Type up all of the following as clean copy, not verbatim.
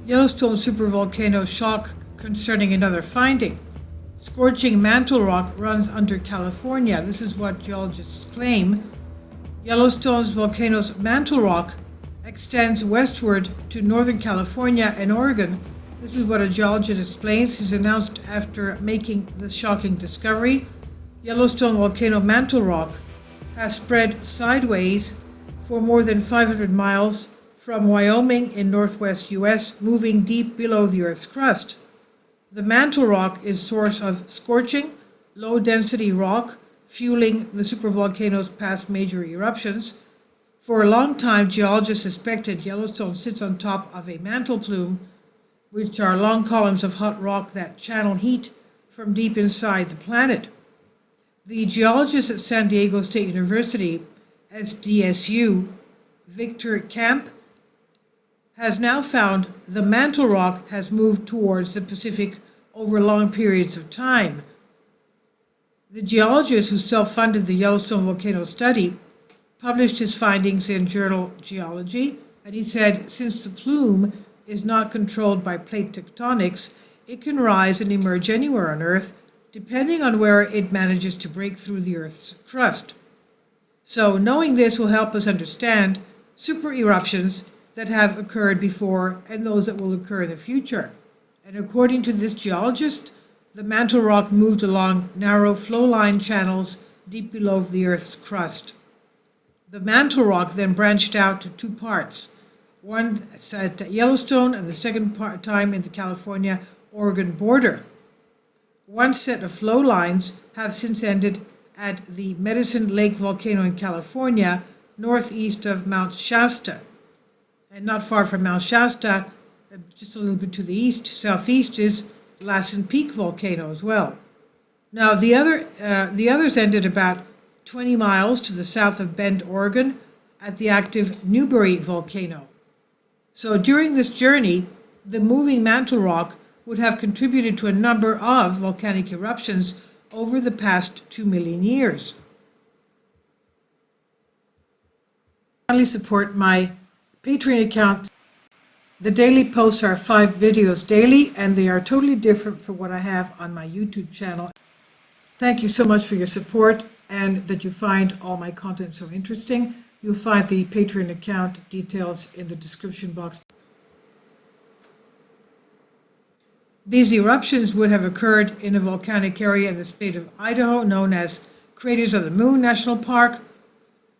Yellowstone supervolcano shock concerning another finding. Scorching Mantle rock runs under California. This is what geologists claim. Yellowstone's volcano's mantle rock extends westward to Northern California and Oregon. This is what a geologist explains. He's announced after making the shocking discovery. Yellowstone volcano mantle rock has spread sideways for more than 500 miles from Wyoming in northwest U.S., moving deep below the Earth's crust. The mantle rock is source of scorching, low-density rock, fueling the supervolcano's past major eruptions. For a long time, geologists suspected Yellowstone sits on top of a mantle plume, which are long columns of hot rock that channel heat from deep inside the planet. The geologist at San Diego State University, SDSU, Victor Camp, has now found the mantle rock has moved towards the Pacific over long periods of time. The geologist who self-funded the Yellowstone volcano study published his findings in journal Geology, and he said since the plume is not controlled by plate tectonics, it can rise and emerge anywhere on Earth, depending on where it manages to break through the Earth's crust. So knowing this will help us understand super eruptions that have occurred before and those that will occur in the future. And according to this geologist, the mantle rock moved along narrow flow-line channels deep below the Earth's crust. The mantle rock then branched out to two parts, one at Yellowstone and the second time in the California-Oregon border. One set of flow lines have since ended at the Medicine Lake volcano in California, northeast of Mount Shasta. And not far from Mount Shasta, just a little bit to the east, southeast, is Lassen Peak volcano as well. Now the others ended about 20 miles to the south of Bend, Oregon, at the active Newberry volcano. So during this journey, the moving mantle rock would have contributed to a number of volcanic eruptions over the past 2 million years. Finally, support my Patreon account. The daily posts are 5 videos daily, and they are totally different from what I have on my YouTube channel. Thank you so much for your support and that you find all my content so interesting. You'll find the Patreon account details in the description box. These eruptions would have occurred in a volcanic area in the state of Idaho known as Craters of the Moon National Park.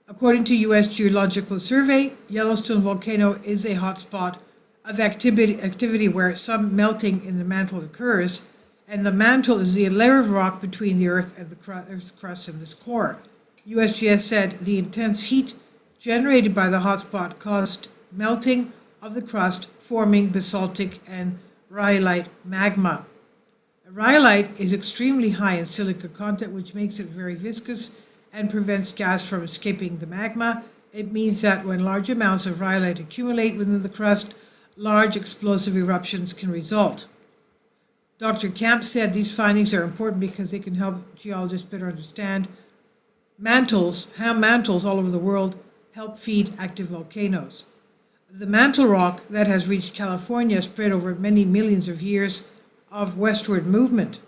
According to U.S. Geological Survey, Yellowstone volcano is a hotspot of activity where some melting in the mantle occurs, and the mantle is the layer of rock between the Earth and the Earth's crust and this core. USGS said the intense heat generated by the hotspot caused melting of the crust, forming basaltic and rhyolite magma. Rhyolite is extremely high in silica content, which makes it very viscous and prevents gas from escaping the magma. It means that when large amounts of rhyolite accumulate within the crust, large explosive eruptions can result. Dr. Camp said these findings are important because they can help geologists better understand how mantles all over the world help feed active volcanoes. The mantle rock that has reached California spread over many millions of years of westward movement.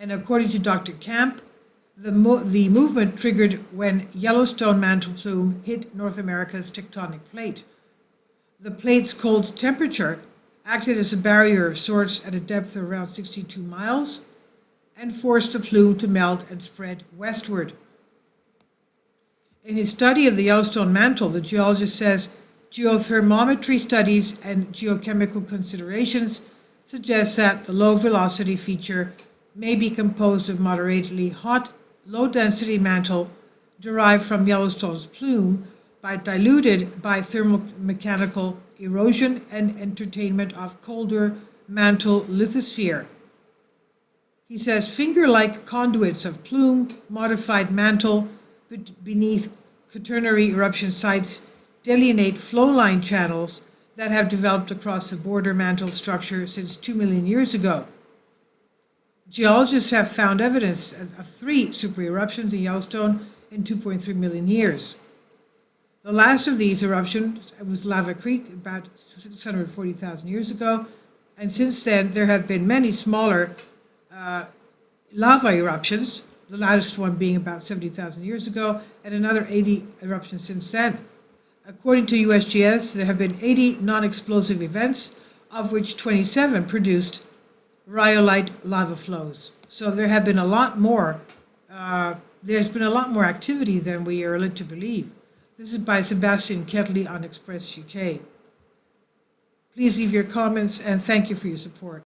And according to Dr. Camp, the movement triggered when Yellowstone mantle plume hit North America's tectonic plate. The plate's cold temperature acted as a barrier of sorts at a depth of around 62 miles and forced the plume to melt and spread westward. In his study of the Yellowstone mantle, the geologist says geothermometry studies and geochemical considerations suggest that the low velocity feature may be composed of moderately hot, low-density mantle derived from Yellowstone's plume, diluted by thermomechanical erosion and entrainment of colder mantle lithosphere. He says finger-like conduits of plume-modified mantle beneath quaternary eruption sites delineate flow-line channels that have developed across the border mantle structure since 2 million years ago. Geologists have found evidence of 3 super eruptions in Yellowstone in 2.3 million years. The last of these eruptions was Lava Creek about 640,000 years ago, and since then there have been many smaller lava eruptions, the latest one being about 70,000 years ago, and another 80 eruptions since then. According to USGS, there have been 80 non-explosive events, of which 27 produced rhyolite lava flows. So there have been a lot more, there's been a lot more activity than we are led to believe. This is by Sebastian Ketley on Express UK. Please leave your comments and thank you for your support.